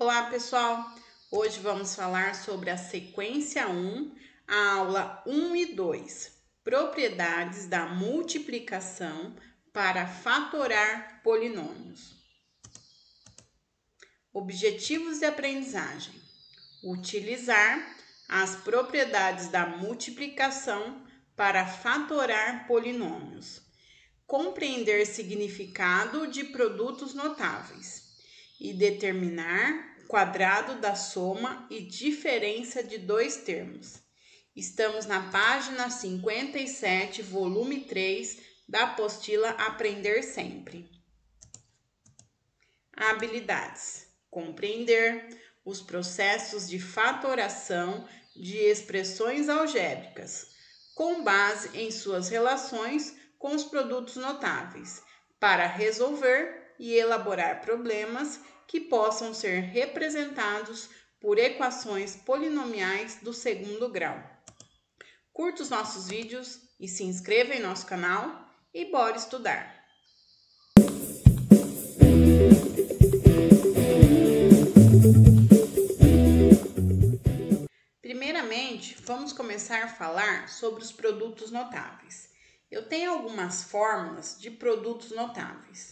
Olá, pessoal! Hoje vamos falar sobre a sequência 1, a aula 1 e 2, propriedades da multiplicação para fatorar polinômios. Objetivos de aprendizagem: utilizar as propriedades da multiplicação para fatorar polinômios, compreender significado de produtos notáveis e determinar quadrado da soma e diferença de dois termos. Estamos na página 57, volume 3 da apostila Aprender Sempre. Habilidades: compreender os processos de fatoração de expressões algébricas, com base em suas relações com os produtos notáveis, para resolver e elaborar problemas que possam ser representados por equações polinomiais do segundo grau. Curta os nossos vídeos e se inscreva em nosso canal e bora estudar! Primeiramente, vamos começar a falar sobre os produtos notáveis. Eu tenho algumas fórmulas de produtos notáveis.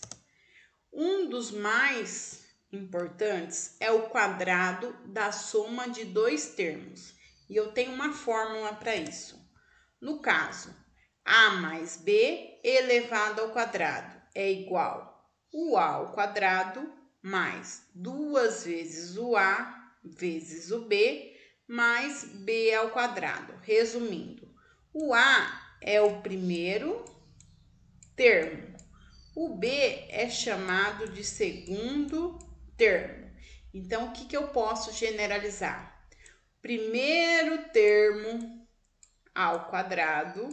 Um dos mais importantes é o quadrado da soma de dois termos. E eu tenho uma fórmula para isso. No caso, a mais b elevado ao quadrado é igual o a ao quadrado mais 2 vezes o a vezes o b mais b ao quadrado. Resumindo, o a é o primeiro termo. O b é chamado de segundo termo. Então, o que eu posso generalizar? Primeiro termo ao quadrado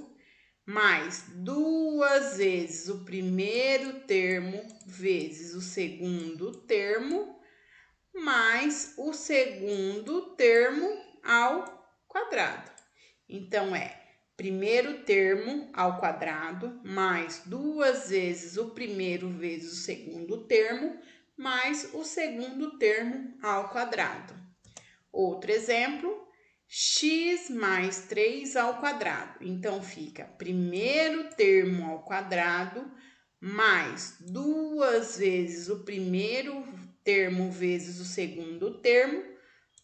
mais 2 vezes o primeiro termo vezes o segundo termo mais o segundo termo ao quadrado. Então, é primeiro termo ao quadrado mais 2 vezes o primeiro vezes o segundo termo mais o segundo termo ao quadrado. Outro exemplo, x mais 3 ao quadrado. Então, fica primeiro termo ao quadrado mais 2 vezes o primeiro termo vezes o segundo termo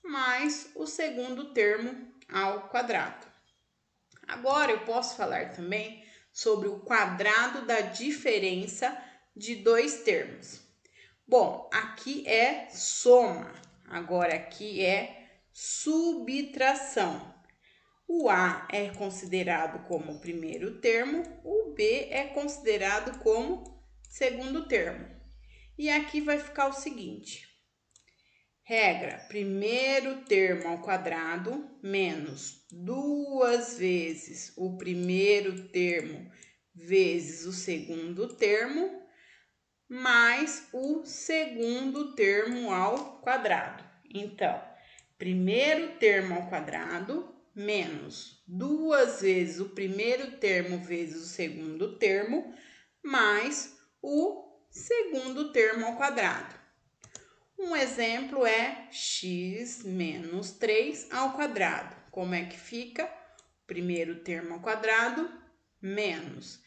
mais o segundo termo ao quadrado. Agora, eu posso falar também sobre o quadrado da diferença de dois termos. Bom, aqui é soma, agora aqui é subtração. O a é considerado como primeiro termo, o b é considerado como segundo termo. E aqui vai ficar o seguinte: regra, primeiro termo ao quadrado menos 2 vezes o primeiro termo vezes o segundo termo mais o segundo termo ao quadrado. Então, primeiro termo ao quadrado menos 2 vezes o primeiro termo vezes o segundo termo mais o segundo termo ao quadrado. Um exemplo é x menos 3 ao quadrado. Como é que fica? Primeiro termo ao quadrado menos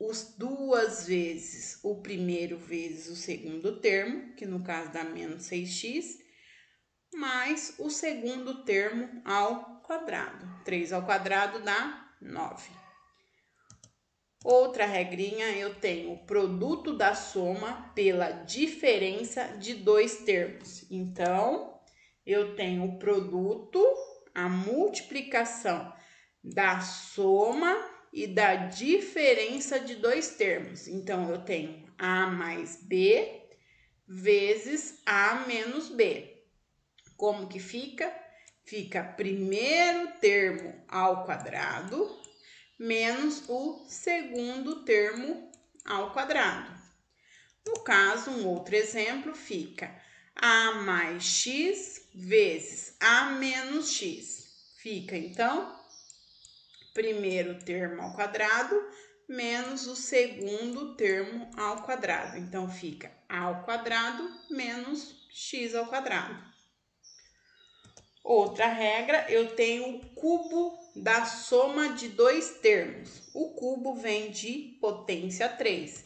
os 2 vezes o primeiro vezes o segundo termo, que no caso dá menos 6x, mais o segundo termo ao quadrado. 3 ao quadrado dá 9. Outra regrinha, eu tenho o produto da soma pela diferença de dois termos. Então, eu tenho o produto, a multiplicação da soma e da diferença de dois termos. Então, eu tenho a mais b vezes a menos b. Como que fica? Fica primeiro termo ao quadrado menos o segundo termo ao quadrado. No caso, um outro exemplo fica a mais x vezes a menos x. Fica, então, primeiro termo ao quadrado menos o segundo termo ao quadrado. Então, fica a ao quadrado menos x ao quadrado. Outra regra, eu tenho o cubo da soma de dois termos. O cubo vem de potência 3.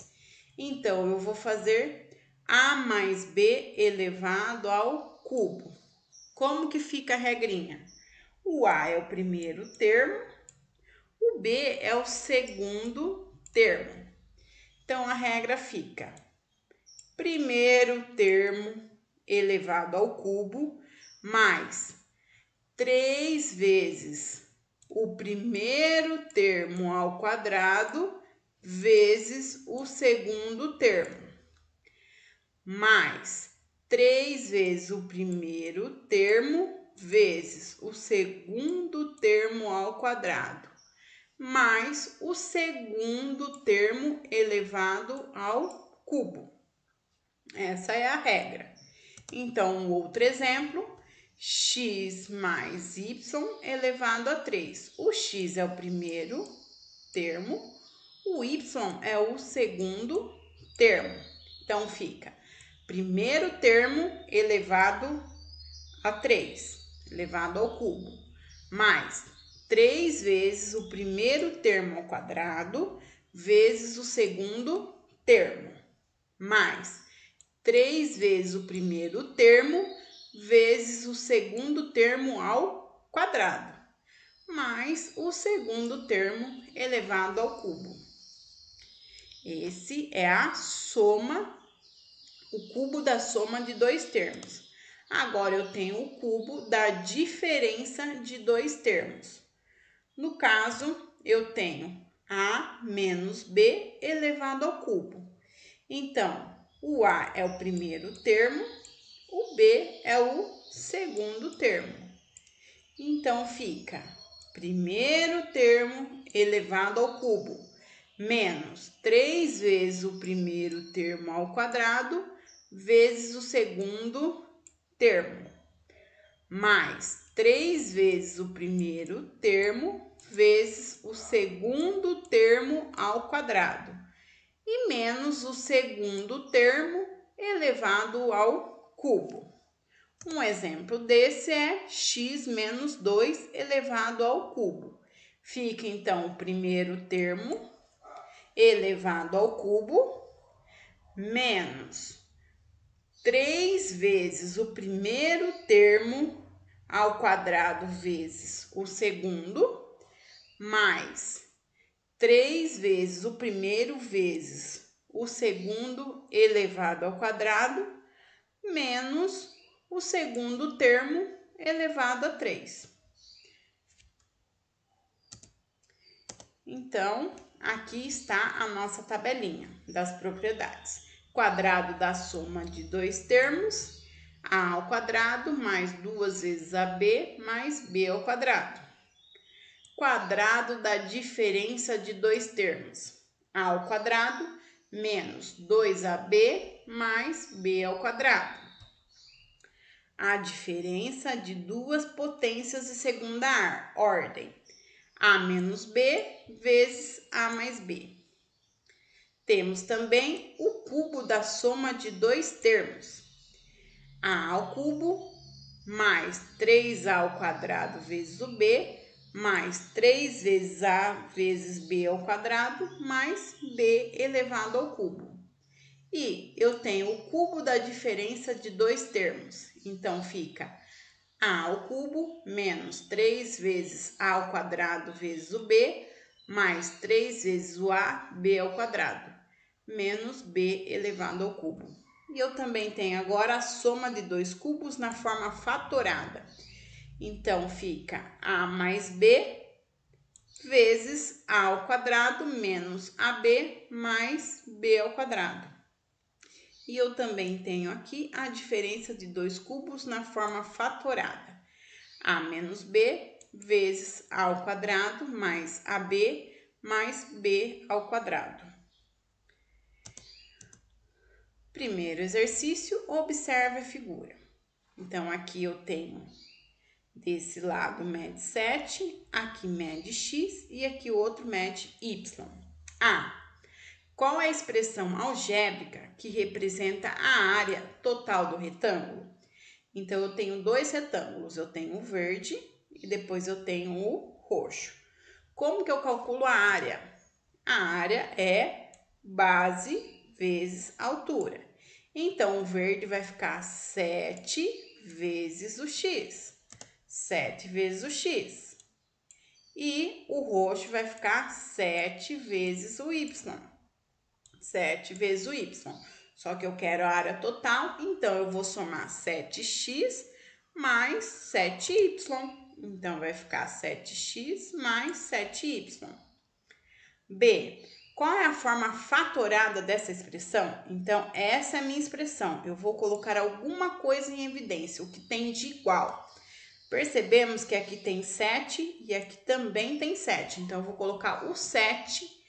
Então, eu vou fazer a mais b elevado ao cubo. Como que fica a regrinha? O a é o primeiro termo, o b é o segundo termo. Então, a regra fica primeiro termo elevado ao cubo mais 3 vezes o primeiro termo ao quadrado vezes o segundo termo, mais 3 vezes o primeiro termo vezes o segundo termo ao quadrado, mais o segundo termo elevado ao cubo. Essa é a regra. Então, outro exemplo, x mais y elevado a 3. O x é o primeiro termo, o y é o segundo termo. Então, fica primeiro termo elevado a 3, elevado ao cubo, mais 3 vezes o primeiro termo ao quadrado, vezes o segundo termo, mais 3 vezes o primeiro termo, vezes o segundo termo ao quadrado, mais o segundo termo elevado ao cubo. Esse é a soma, o cubo da soma de dois termos. Agora, eu tenho o cubo da diferença de dois termos. No caso, eu tenho a menos b elevado ao cubo. Então, o a é o primeiro termo, o b é o segundo termo. Então, fica primeiro termo elevado ao cubo, menos 3 vezes o primeiro termo ao quadrado, vezes o segundo termo, mais 3 vezes o primeiro termo, vezes o segundo termo ao quadrado, e menos o segundo termo elevado ao cubo. Um exemplo desse é x menos 2 elevado ao cubo. Fica, então, o primeiro termo elevado ao cubo, menos 3 vezes o primeiro termo ao quadrado vezes o segundo, mais 3 vezes o primeiro vezes o segundo elevado ao quadrado, menos o segundo termo elevado a 3. Então, aqui está a nossa tabelinha das propriedades. Quadrado da soma de dois termos, a ao quadrado mais 2 vezes ab mais b ao quadrado. Quadrado da diferença de dois termos, a ao quadrado menos 2ab mais b ao quadrado. A diferença de duas potências de segunda ordem, a menos b vezes a mais b. Temos também o cubo da soma de dois termos, a ao cubo mais 3a ao quadrado vezes o b, mais 3 vezes a vezes b ao quadrado, mais b elevado ao cubo. E eu tenho o cubo da diferença de dois termos, então fica a ao cubo menos 3 vezes a ao quadrado vezes o b, mais 3 vezes o a, b ao quadrado, menos b elevado ao cubo. E eu também tenho agora a soma de dois cubos na forma fatorada. Então, fica a mais b vezes a ao quadrado menos ab mais b ao quadrado. E eu também tenho aqui a diferença de dois cubos na forma fatorada. A menos b vezes a ao quadrado mais ab mais b ao quadrado. Primeiro exercício, observe a figura. Então, aqui eu tenho desse lado mede 7, aqui mede x e aqui o outro mede y. Qual é a expressão algébrica que representa a área total do retângulo? Então, eu tenho dois retângulos, eu tenho o verde e depois eu tenho o roxo. Como que eu calculo a área? A área é base vezes altura. Então, o verde vai ficar 7 vezes o x. 7 vezes o x. E o roxo vai ficar 7 vezes o y. 7 vezes o y. Só que eu quero a área total, então eu vou somar 7x mais 7y. Então, vai ficar 7x mais 7y. B. Qual é a forma fatorada dessa expressão? Então, essa é a minha expressão. Eu vou colocar alguma coisa em evidência, o que tem de igual. Percebemos que aqui tem 7 e aqui também tem 7. Então, eu vou colocar o 7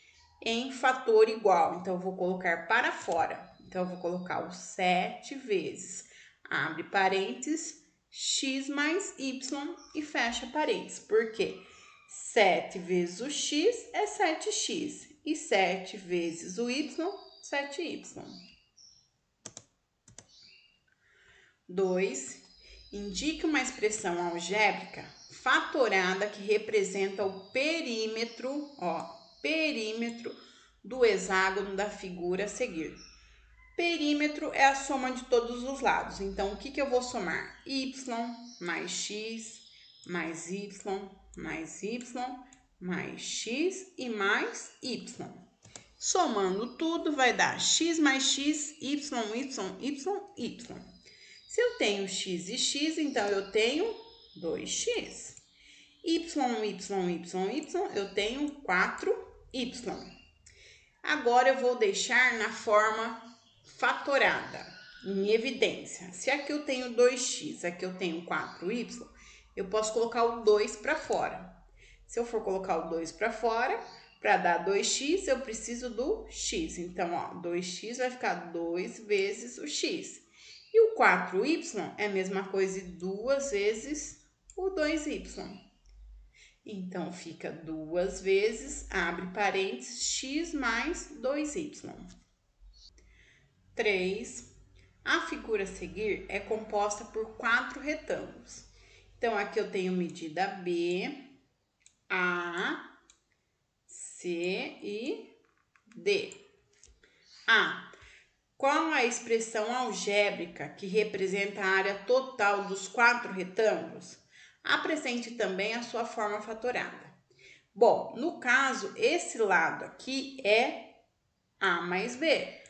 em fator igual. Então, eu vou colocar para fora. Então, eu vou colocar o 7 vezes, abre parênteses, x mais y e fecha parênteses. Por quê? 7 vezes o x é 7x e 7 vezes o y, 7y. 2. Indique uma expressão algébrica fatorada que representa o perímetro, perímetro do hexágono da figura a seguir. Perímetro é a soma de todos os lados. Então, o que eu vou somar? Y mais x mais y mais y mais x e mais y. Somando tudo vai dar x mais x, y, y. Se eu tenho x e x, então eu tenho 2x. Y, eu tenho 4y. Agora eu vou deixar na forma fatorada, em evidência. Se aqui eu tenho 2x, aqui eu tenho 4y, eu posso colocar o 2 para fora. Se eu for colocar o 2 para fora, para dar 2x, eu preciso do x. Então, 2x vai ficar 2 vezes o x. E o 4y é a mesma coisa de 2 vezes o 2y. Então, fica 2 vezes, abre parênteses, x mais 2y. 3. A figura a seguir é composta por 4 retângulos. Então, aqui eu tenho medida B, A, C e D. A. Qual a expressão algébrica que representa a área total dos 4 retângulos? Apresente também a sua forma fatorada. Bom, no caso, esse lado aqui é A mais B.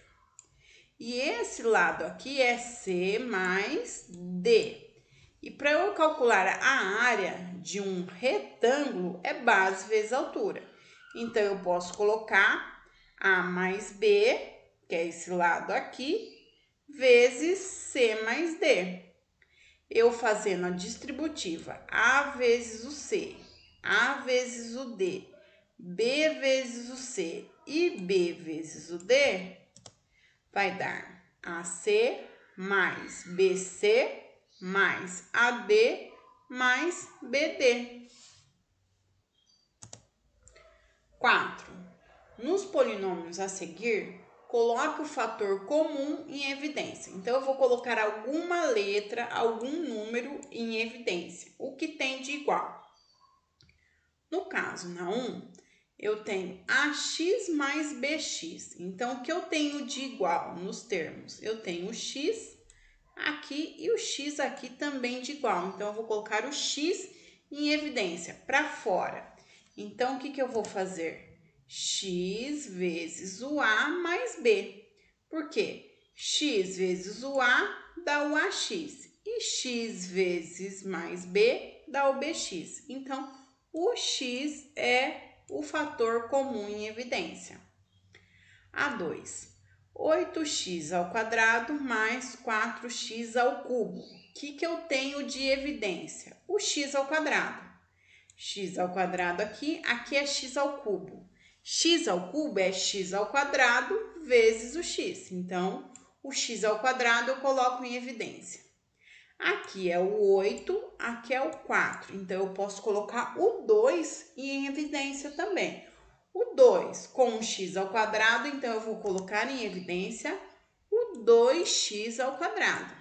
E esse lado aqui é C mais D. E para eu calcular a área de um retângulo, é base vezes altura. Então, eu posso colocar A mais B, que é esse lado aqui, vezes C mais D. Eu fazendo a distributiva A vezes o C, A vezes o D, B vezes o C e B vezes o D, vai dar AC mais BC mais AD mais BD. 4. Nos polinômios a seguir, coloque o fator comum em evidência. Então, eu vou colocar alguma letra, algum número em evidência. O que tem de igual? No caso, na 1, eu tenho AX mais BX. Então, o que eu tenho de igual nos termos? Eu tenho o X aqui e o X aqui também de igual. Então, eu vou colocar o X em evidência, para fora. Então, o que eu vou fazer? X vezes o A mais B. Por quê? X vezes o A dá o AX. E X vezes mais B dá o BX. Então, o X é o fator comum em evidência. A2. 8x ao quadrado mais 4x ao cubo. O que eu tenho de evidência? O x ao quadrado. X ao quadrado aqui é x ao cubo. X ao cubo é x ao quadrado vezes o x. Então, o x ao quadrado eu coloco em evidência. Aqui é o 8, aqui é o 4. Então, eu posso colocar o 2 em evidência também. O 2 com o x ao quadrado, então eu vou colocar em evidência o 2x ao quadrado.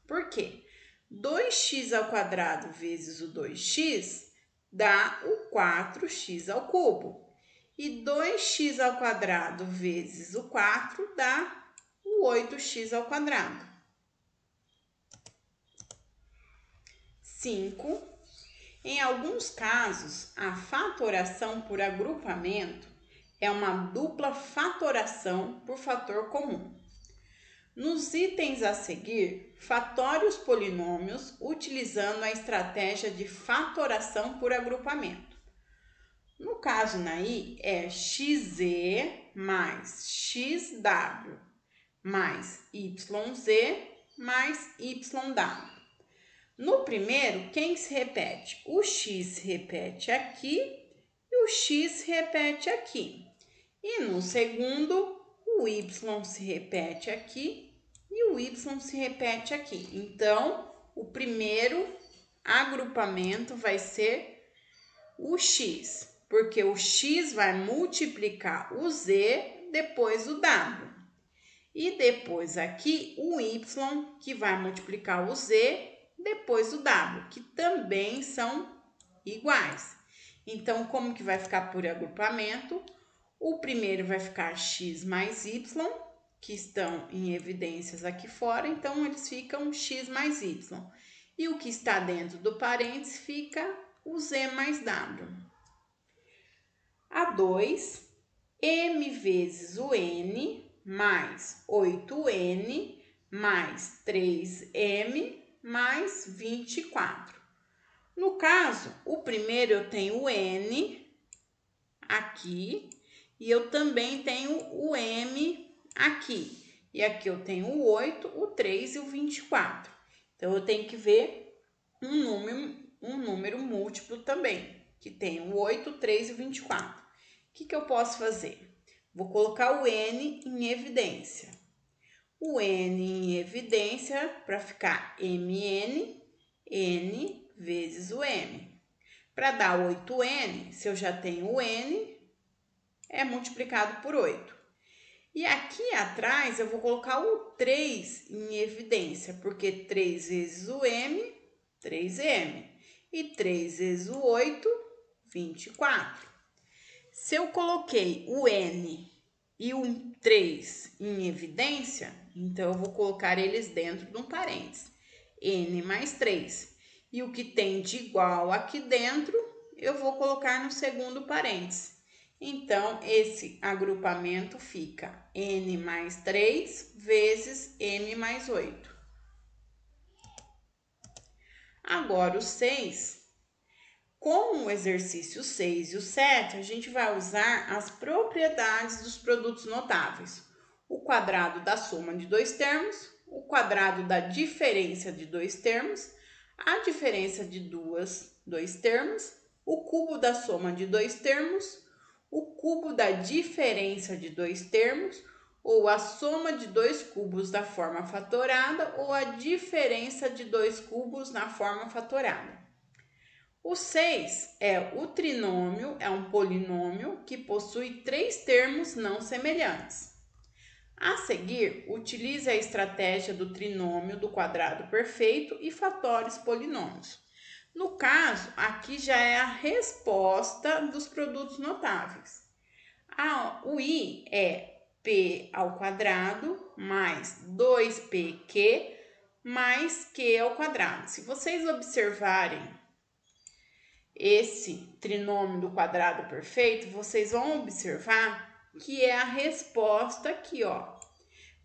Por quê? 2x ao quadrado vezes o 2x dá o 4x ao cubo. E 2x ao quadrado vezes o 4 dá o 8x ao quadrado. 5. Em alguns casos, a fatoração por agrupamento é uma dupla fatoração por fator comum. Nos itens a seguir, fatore os polinômios utilizando a estratégia de fatoração por agrupamento. No caso naí, é xz mais xw mais yz mais yw. No primeiro, quem se repete? O x se repete aqui e o x se repete aqui. E no segundo, o y se repete aqui e o y se repete aqui. Então, o primeiro agrupamento vai ser o x, porque o x vai multiplicar o z, depois o w. E depois aqui o y, que vai multiplicar o z, depois o w, que também são iguais. Então, como que vai ficar por agrupamento? O primeiro vai ficar x mais y, que estão em evidências aqui fora, então eles ficam x mais y. E o que está dentro do parênteses fica o z mais w. A 2, m vezes o n mais 8n mais 3m mais 24. No caso, o primeiro eu tenho o n aqui e eu também tenho o m aqui. E aqui eu tenho o 8, o 3 e o 24. Então, eu tenho que ver um número múltiplo também, que tem o 8, o 3 e o 24. O que eu posso fazer? Vou colocar o n em evidência. O n em evidência para ficar mn, n vezes o m. Para dar 8n, se eu já tenho o n, é multiplicado por 8. E aqui atrás eu vou colocar o 3 em evidência, porque 3 vezes o m, 3m. E 3 vezes o 8, 24. Se eu coloquei o n e o 3 em evidência, então eu vou colocar eles dentro de um parênteses. N mais 3. E o que tem de igual aqui dentro, eu vou colocar no segundo parênteses. Então, esse agrupamento fica n mais 3 vezes m mais 8. Agora, o 6. Com o exercício 6 e o 7, a gente vai usar as propriedades dos produtos notáveis. O quadrado da soma de dois termos, o quadrado da diferença de dois termos, a diferença de dois termos, o cubo da soma de dois termos, o cubo da diferença de dois termos, ou a soma de dois cubos da forma fatorada, ou a diferença de dois cubos na forma fatorada. O 6 é o trinômio, é um polinômio que possui três termos não semelhantes. A seguir, utilize a estratégia do trinômio do quadrado perfeito e fatore os polinômios. No caso, aqui já é a resposta dos produtos notáveis. O i é p ao quadrado mais 2pq mais q ao quadrado. Se vocês observarem esse trinômio do quadrado perfeito, vocês vão observar que é a resposta aqui, ó.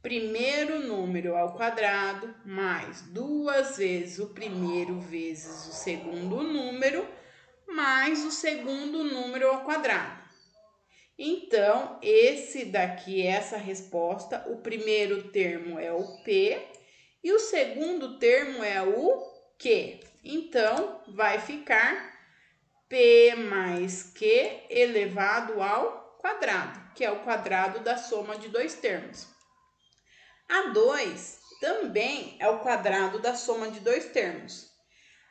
Primeiro número ao quadrado mais 2 vezes o primeiro vezes o segundo número mais o segundo número ao quadrado. Então, esse daqui é essa resposta. O primeiro termo é o P e o segundo termo é o Q. Então, vai ficar P mais Q elevado ao quadrado, que é o quadrado da soma de dois termos. A 2 também é o quadrado da soma de dois termos.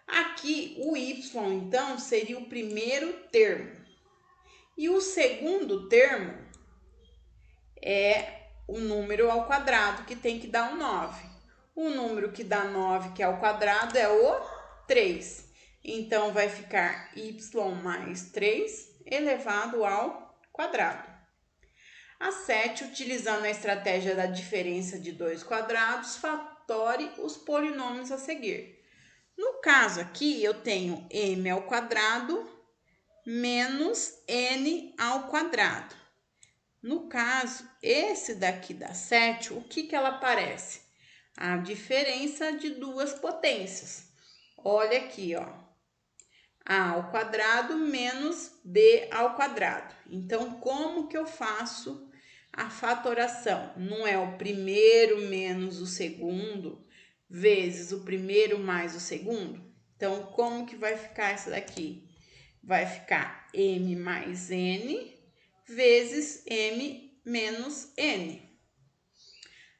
Aqui, o y, então, seria o primeiro termo. E o segundo termo é o número ao quadrado, que tem que dar um 9. O número que dá 9, que é ao quadrado, é o 3. Então, vai ficar y mais 3 elevado ao quadrado. A 7, utilizando a estratégia da diferença de dois quadrados, fatore os polinômios a seguir. No caso aqui, eu tenho m ao quadrado menos n ao quadrado. No caso, esse daqui da 7, o que ela parece? A diferença de duas potências. Olha aqui, ó. A ao quadrado menos b ao quadrado. Então, como que eu faço a fatoração? Não é o primeiro menos o segundo vezes o primeiro mais o segundo? Então, como que vai ficar isso daqui? Vai ficar m mais n vezes m menos n.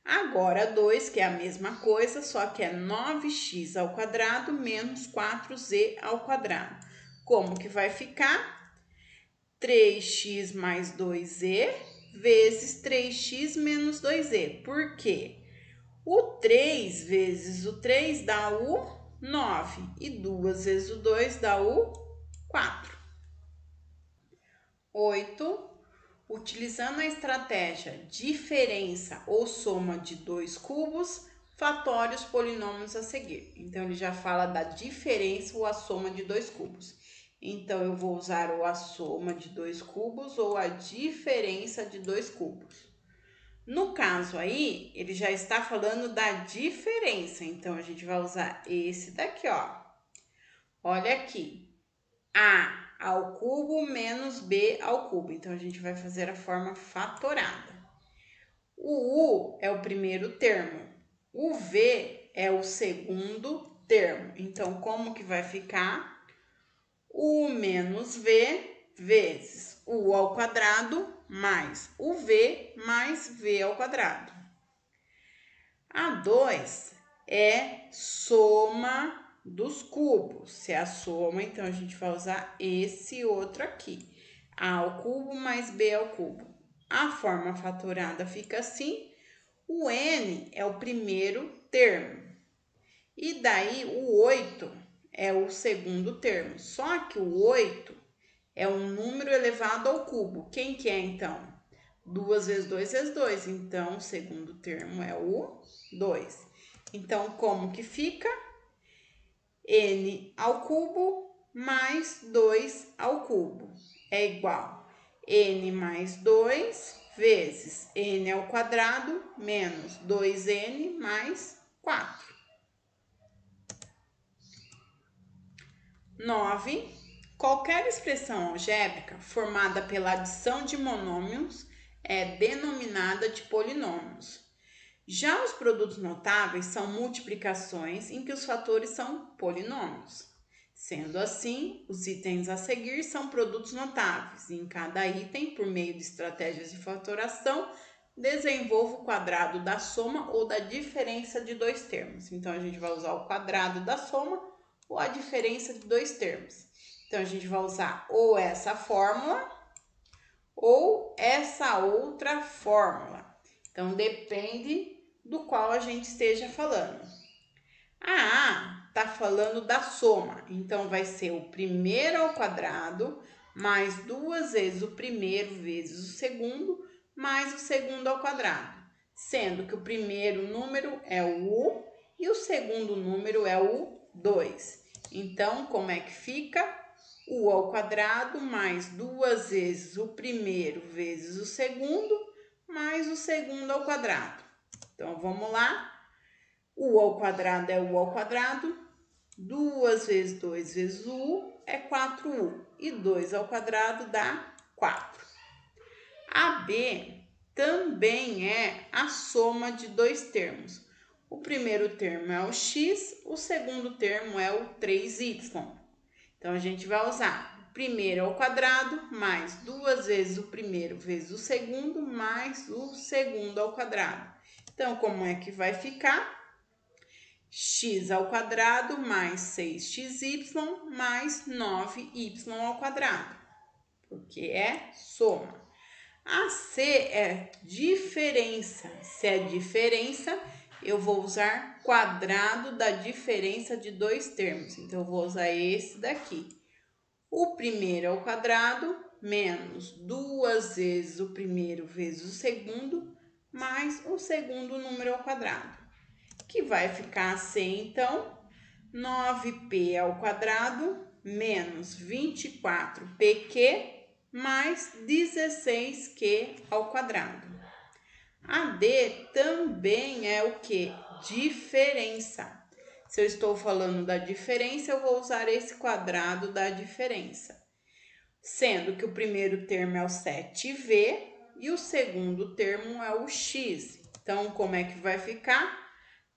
Agora, 2, que é a mesma coisa, só que é 9x ao quadrado menos 4z ao quadrado. Como que vai ficar? 3x mais 2z vezes 3x menos 2z. Por quê? O 3 vezes o 3 dá o 9 e 2 vezes o 2 dá o 4. 8. Utilizando a estratégia diferença ou soma de dois cubos, fatore os polinômios a seguir. Então, ele já fala da diferença ou a soma de dois cubos. Então, eu vou usar ou a soma de dois cubos ou a diferença de dois cubos. No caso aí, ele já está falando da diferença. Então, a gente vai usar esse daqui, ó. Olha aqui. A ao cubo menos b ao cubo. Então, a gente vai fazer a forma fatorada. O U é o primeiro termo. O V é o segundo termo. Então, como que vai ficar? U menos V vezes U ao quadrado mais o V mais V ao quadrado. A 2 é soma dos cubos. Se é a soma, então a gente vai usar esse outro aqui. A ao cubo mais B ao cubo. A forma fatorada fica assim. O N é o primeiro termo. E daí o 8 é o segundo termo. Só que o 8 é um número elevado ao cubo. Quem que é então? 2 vezes 2 vezes 2. Então, o segundo termo é o 2. Então, como que fica? N ao cubo mais 2 ao cubo é igual N mais 2 vezes N ao quadrado menos 2N mais 4. 9. Qualquer expressão algébrica formada pela adição de monômios é denominada de polinômios. Já os produtos notáveis são multiplicações em que os fatores são polinômios. Sendo assim, os itens a seguir são produtos notáveis, e em cada item, por meio de estratégias de fatoração, desenvolva o quadrado da soma ou da diferença de dois termos. Então, a gente vai usar o quadrado da soma ou a diferença de dois termos. Então, a gente vai usar ou essa fórmula ou essa outra fórmula. Então, depende do qual a gente esteja falando. A A está falando da soma, então vai ser o primeiro ao quadrado mais 2 vezes o primeiro vezes o segundo mais o segundo ao quadrado, sendo que o primeiro número é o U e o segundo número é o 2. Então, como é que fica? U ao quadrado mais 2 vezes o primeiro vezes o segundo mais o segundo ao quadrado. Então, vamos lá. U ao quadrado é U ao quadrado. 2 vezes 2 vezes U é 4U. E 2 ao quadrado dá 4. A B também é a soma de dois termos. O primeiro termo é o x, o segundo termo é o 3y. Então, a gente vai usar o primeiro ao quadrado mais 2 vezes o primeiro vezes o segundo mais o segundo ao quadrado. Então, como é que vai ficar? X ao quadrado mais 6xy mais 9y ao quadrado. porque é soma. AC é diferença. Se é diferença, eu vou usar quadrado da diferença de dois termos. Então, eu vou usar esse daqui. O primeiro ao quadrado, menos 2 vezes o primeiro vezes o segundo, mais o segundo número ao quadrado. Que vai ficar assim, então, 9p ao quadrado menos 24pq mais 16q ao quadrado. AD também é o que? Diferença. Se eu estou falando da diferença, eu vou usar esse quadrado da diferença. Sendo que o primeiro termo é o 7v e o segundo termo é o x. Então, como é que vai ficar?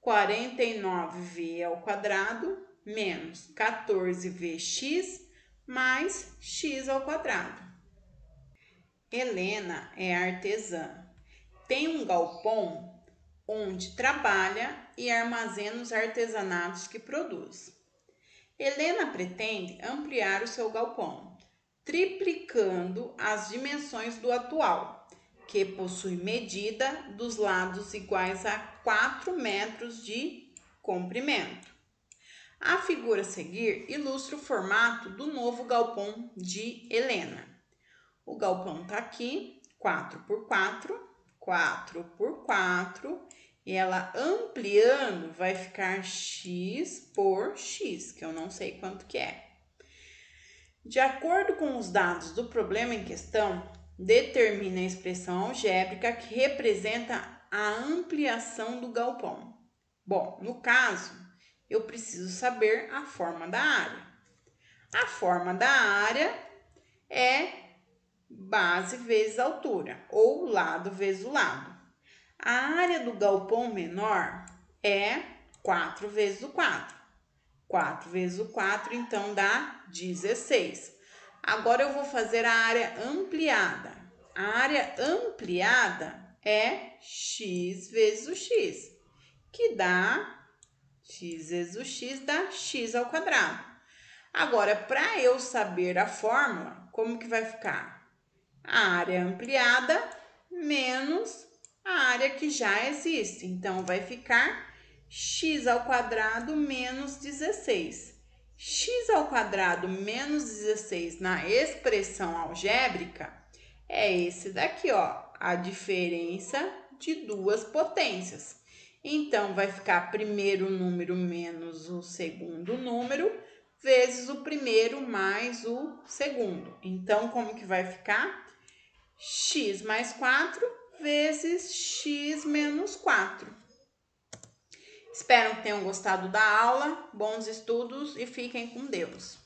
49v ao quadrado menos 14vx mais x ao quadrado. Helena é artesã. Tem um galpão onde trabalha e armazena os artesanatos que produz. Helena pretende ampliar o seu galpão, triplicando as dimensões do atual, que possui medida dos lados iguais a 4 metros de comprimento. A figura a seguir ilustra o formato do novo galpão de Helena. O galpão está aqui, 4x4, 4x4, e ela ampliando vai ficar x por x, que eu não sei quanto que é. De acordo com os dados do problema em questão, determine a expressão algébrica que representa a ampliação do galpão. Bom, no caso, eu preciso saber a forma da área. A forma da área é base vezes altura, ou lado vezes o lado. A área do galpão menor é 4 vezes o 4. 4 vezes o 4, então, dá 16. Agora, eu vou fazer a área ampliada. A área ampliada é x vezes o x, que dá x vezes o x dá x ao quadrado. Agora, para eu saber a fórmula, como que vai ficar? A área ampliada menos a área que já existe. Então, vai ficar x ao quadrado menos 16. X ao quadrado menos 16 na expressão algébrica é esse daqui, ó, a diferença de duas potências. Então, vai ficar primeiro número menos o segundo número vezes o primeiro mais o segundo. Então, como que vai ficar? X mais 4 vezes x menos 4. Espero que tenham gostado da aula, bons estudos e fiquem com Deus.